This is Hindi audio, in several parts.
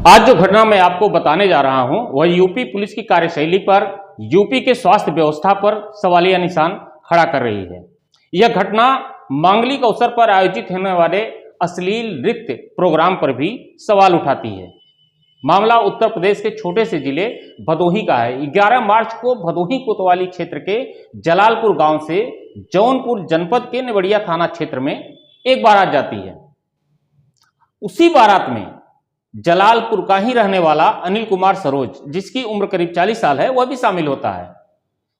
आज जो घटना मैं आपको बताने जा रहा हूं वह यूपी पुलिस की कार्यशैली पर, यूपी के स्वास्थ्य व्यवस्था पर सवालिया निशान खड़ा कर रही है। यह घटना मांगलिक अवसर पर आयोजित होने वाले अश्लील नृत्य प्रोग्राम पर भी सवाल उठाती है। मामला उत्तर प्रदेश के छोटे से जिले भदोही का है। 11 मार्च को भदोही कोतवाली क्षेत्र के जलालपुर गांव से जौनपुर जनपद के नेवड़िया थाना क्षेत्र में एक बारात जाती है। उसी बारात में जलालपुर का ही रहने वाला अनिल कुमार सरोज, जिसकी उम्र करीब 40 साल है, वह भी शामिल होता है।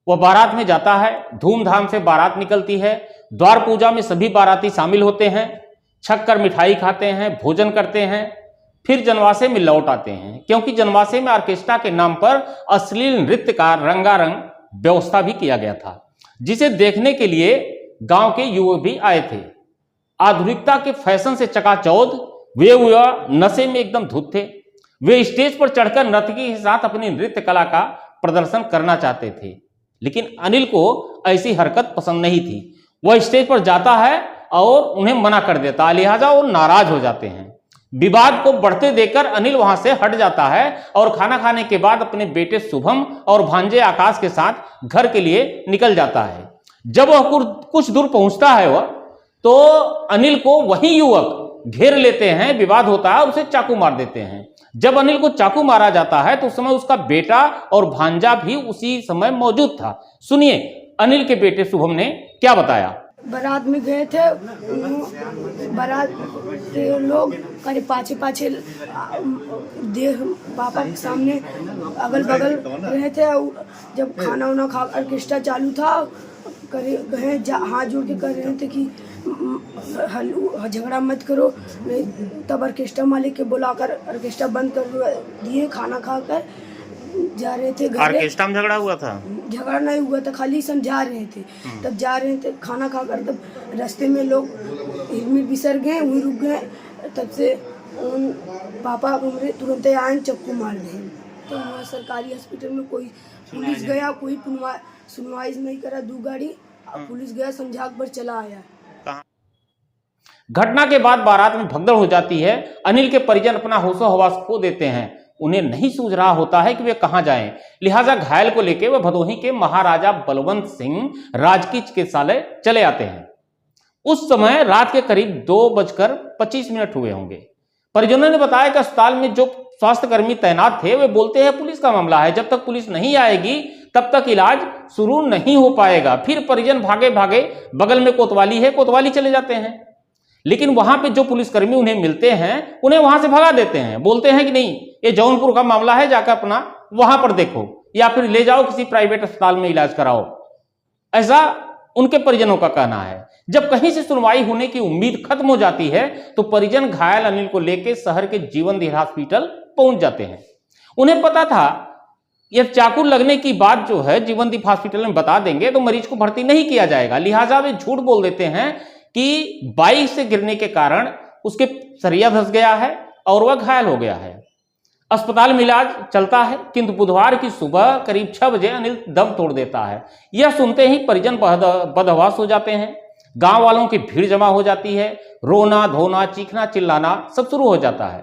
वह बारात में जाता है। धूमधाम से बारात निकलती है। द्वार पूजा में सभी बाराती शामिल होते हैं, छक्कर मिठाई खाते हैं, भोजन करते हैं, फिर जनवासे में लौट आते हैं, क्योंकि जनवासे में ऑर्केस्ट्रा के नाम पर अश्लील नृत्य का रंगारंग व्यवस्था भी किया गया था, जिसे देखने के लिए गांव के युवक भी आए थे। आधुनिकता के फैशन से चकाचौंध वे युवा नशे में एकदम धुत थे। वे स्टेज पर चढ़कर नर्तकी के साथ अपनी नृत्य कला का प्रदर्शन करना चाहते थे, लेकिन अनिल को ऐसी हरकत पसंद नहीं थी। वह स्टेज पर जाता है और उन्हें मना कर देता है, लिहाजा वो नाराज हो जाते हैं। विवाद को बढ़ते देखकर अनिल वहां से हट जाता है और खाना खाने के बाद अपने बेटे शुभम और भांजे आकाश के साथ घर के लिए निकल जाता है। जब वह कुछ दूर पहुंचता है वह तो अनिल को वही युवक घेर लेते हैं, विवाद होता है और उसे चाकू मार देते हैं। जब अनिल को चाकू मारा जाता है तो उस समय उसका बेटा और भांजा भी उसी समय मौजूद था। सुनिए अनिल के बेटे शुभम ने क्या बताया। बारात में गए थे, बारात के लोग करीब पाछे देह पापा के सामने अगल बगल रहे थे। जब खाना वाना खा ऑर्केस्ट्रा चालू था, गए हाथ जोड़ के कर रहे थे कि झगड़ा मत करो, तब ऑर्केस्ट्रा मालिक के बुलाकर ऑर्केस्ट्रा बंद कर दिए। खाना खाकर जा रहे थे घर। ऑर्केस्ट्रा में झगड़ा हुआ था? झगड़ा नहीं हुआ था, खाली समझा रहे थे। तब जा रहे थे खाना खाकर, तब रास्ते में लोग हिलमिल बिसर गए, वहीं रुक गए। तब से उन पापा तुरंत आए, चक्कू मार गए। तो वहाँ सरकारी हॉस्पिटल में कोई पुलिस गया, कोई सुनवाई नहीं करा। 2 गाड़ी पुलिस गया, समझा कर चला आया। घटना के बाद बारात में भगदड़ हो जाती है। अनिल के परिजन अपना होशो हवास खो देते हैं। उन्हें नहीं सूझ रहा होता है कि वे कहां जाएं, लिहाजा घायल को लेकर वे भदोही के महाराजा बलवंत सिंह राजकीय चिकित्सालय चले आते हैं। उस समय रात के करीब 2:25 हुए होंगे। परिजनों ने बताया कि अस्पताल में जो स्वास्थ्यकर्मी तैनात थे वे बोलते हैं पुलिस का मामला है, जब तक पुलिस नहीं आएगी तब तक इलाज शुरू नहीं हो पाएगा। फिर परिजन भागे भागे बगल में कोतवाली है, कोतवाली चले जाते हैं, लेकिन वहां पे जो पुलिसकर्मी उन्हें मिलते हैं उन्हें वहां से भगा देते हैं। बोलते हैं कि नहीं, ये जौनपुर का मामला है, जाकर अपना वहां पर देखो या फिर ले जाओ किसी प्राइवेट अस्पताल में इलाज कराओ, ऐसा उनके परिजनों का कहना है। जब कहीं से सुनवाई होने की उम्मीद खत्म हो जाती है तो परिजन घायल अनिल को लेकर शहर के जीवनदीप हॉस्पिटल पहुंच जाते हैं। उन्हें पता था यह चाकू लगने की बात जो है जीवनदीप हॉस्पिटल में बता देंगे तो मरीज को भर्ती नहीं किया जाएगा, लिहाजा वे झूठ बोल देते हैं कि बाइक से गिरने के कारण उसके सरिया धंस गया है और वह घायल हो गया है। अस्पताल में इलाज चलता है, किंतु बुधवार की सुबह करीब 6 बजे अनिल दम तोड़ देता है। यह सुनते ही परिजन बदहवास हो जाते हैं। गांव वालों की भीड़ जमा हो जाती है। रोना धोना, चीखना चिल्लाना सब शुरू हो जाता है।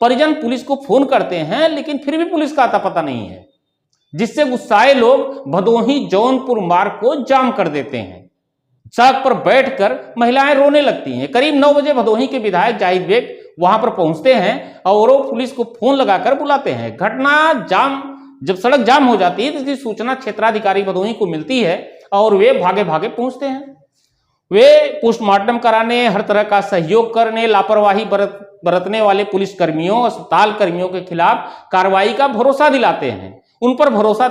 परिजन पुलिस को फोन करते हैं, लेकिन फिर भी पुलिस का आता पता नहीं है, जिससे गुस्साए लोग भदोही जौनपुर मार्ग को जाम कर देते हैं। सड़क पर बैठकर महिलाएं रोने लगती हैं। करीब 9 बजे भदोही के विधायक जाहिद बेग वहां पर पहुंचते हैं और वो पुलिस को फोन लगाकर बुलाते हैं। जब सड़क जाम हो जाती है तो इसकी सूचना क्षेत्राधिकारी भदोही को मिलती है और वे भागे भागे पहुंचते हैं। वे पोस्टमार्टम कराने, हर तरह का सहयोग करने, लापरवाही बरतने वाले पुलिस कर्मियों, अस्पताल कर्मियों के खिलाफ कार्रवाई का भरोसा दिलाते हैं। उन पर भरोसा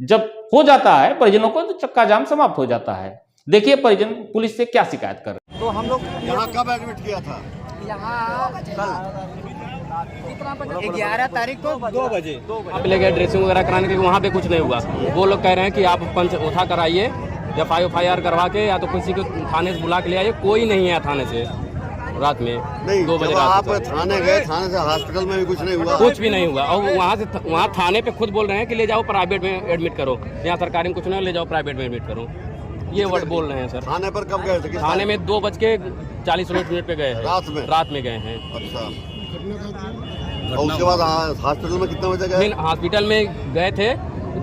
जब हो जाता है परिजनों को तो चक्का जाम समाप्त हो जाता है। देखिए परिजन पुलिस से क्या शिकायत कर रहे हैं। तो हम लोग यहाँ कब एडमिट किया था? यहाँ कल 11 तारीख को 2 बजे आप ले गए ड्रेसिंग वगैरह कराने के लिए, वहाँ पे कुछ नहीं हुआ। वो लोग कह रहे हैं कि आप पंच उठा कराइए, FIR करवा के या तो किसी को थाने से बुला के ले आइए। कोई नहीं है थाने से रात में नहीं, 2 बजे आप थाने गए, थाने से हॉस्पिटल में भी कुछ नहीं हुआ? कुछ भी नहीं हुआ। और वहाँ थाने पे खुद बोल रहे हैं कि ले जाओ प्राइवेट में एडमिट करो, यहाँ सरकारी में कुछ नहीं, ले जाओ प्राइवेट में एडमिट करो, ये वर्ड बोल रहे हैं सर। थाने पर कब गए थे? थाने में 2:40 पे गए हैं। रात में गए हैं। अच्छा, और उसके बाद हॉस्पिटल में कितने बजे गए? फिर हॉस्पिटल में गए थे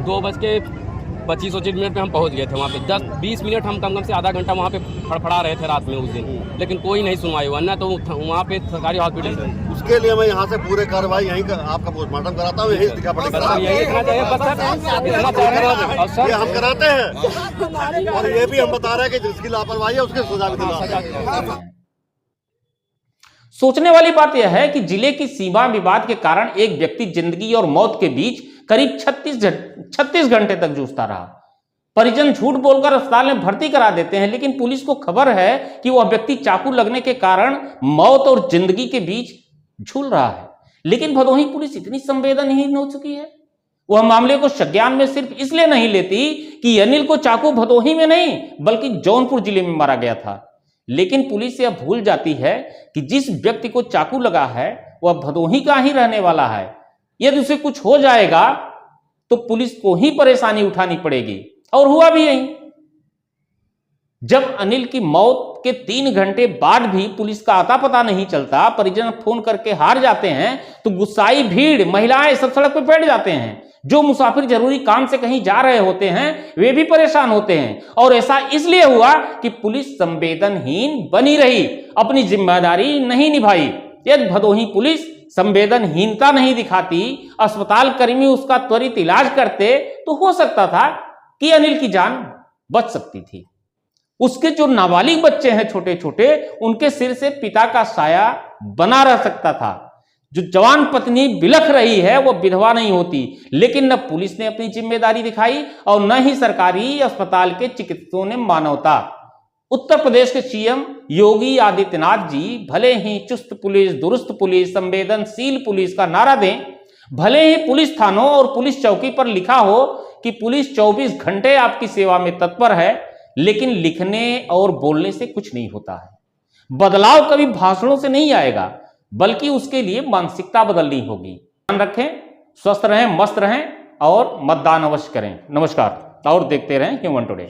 2:25-25 मिनट में हम पहुंच गए थे वहाँ पे। 10-20 मिनट हम कम से आधा घंटा वहाँ पे फड़फड़ा रहे थे रात में उस दिन, लेकिन कोई नहीं सुनवाई हुआ ना। तो वहाँ पे सरकारी हॉस्पिटल उसके लिए मैं यहाँ से पूरे कार्रवाई यहीं आपका पोस्टमार्टम कराता हूँ, यही दिखा पड़ेगा। यही इतना चाहिए बस सर, इतना चाहिए। और ये हम कराते हैं और ये भी हम बता रहे हैं कि जिसकी लापरवाही है उसके सजा भी दिला। सोचने वाली बात यह है कि जिले की सीमा विवाद के कारण एक व्यक्ति जिंदगी और मौत के बीच करीब 36 घंटे तक जूझता रहा। परिजन झूठ बोलकर अस्पताल में भर्ती करा देते हैं, लेकिन पुलिस को खबर है कि वह व्यक्ति चाकू लगने के कारण मौत और जिंदगी के बीच झूल रहा है। लेकिन भदोही पुलिस इतनी संवेदनहीन हो चुकी है, वह मामले को संज्ञान में सिर्फ इसलिए नहीं लेती कि अनिल को चाकू भदोही में नहीं बल्कि जौनपुर जिले में मारा गया था। लेकिन पुलिस यह भूल जाती है कि जिस व्यक्ति को चाकू लगा है वह भदोही का ही रहने वाला है। यदि उसे कुछ हो जाएगा तो पुलिस को ही परेशानी उठानी पड़ेगी, और हुआ भी यही। जब अनिल की मौत के 3 घंटे बाद भी पुलिस का आता पता नहीं चलता, परिजन फोन करके हार जाते हैं, तो गुस्साई भीड़, महिलाएं सब सड़क पर बैठ जाते हैं। जो मुसाफिर जरूरी काम से कहीं जा रहे होते हैं वे भी परेशान होते हैं, और ऐसा इसलिए हुआ कि पुलिस संवेदनहीन बनी रही, अपनी जिम्मेदारी नहीं निभाई। यदि भदोही पुलिस संवेदनहीनता नहीं दिखाती, अस्पताल कर्मी उसका त्वरित इलाज करते, तो हो सकता था कि अनिल की जान बच सकती थी। उसके जो नाबालिग बच्चे हैं छोटे छोटे, उनके सिर से पिता का साया बना रह सकता था। जो जवान पत्नी बिलख रही है वो विधवा नहीं होती। लेकिन न पुलिस ने अपनी जिम्मेदारी दिखाई और न ही सरकारी अस्पताल के चिकित्सकों ने मानवता। उत्तर प्रदेश के सीएम योगी आदित्यनाथ जी भले ही चुस्त पुलिस, दुरुस्त पुलिस, संवेदनशील पुलिस का नारा दें, भले ही पुलिस थानों और पुलिस चौकी पर लिखा हो कि पुलिस 24 घंटे आपकी सेवा में तत्पर है, लेकिन लिखने और बोलने से कुछ नहीं होता है। बदलाव कभी भाषणों से नहीं आएगा, बल्कि उसके लिए मानसिकता बदलनी होगी। ध्यान रखें, स्वस्थ रहें, मस्त रहें और मतदान अवश्य करें। नमस्कार, और देखते रहें ह्यूमन टुडे।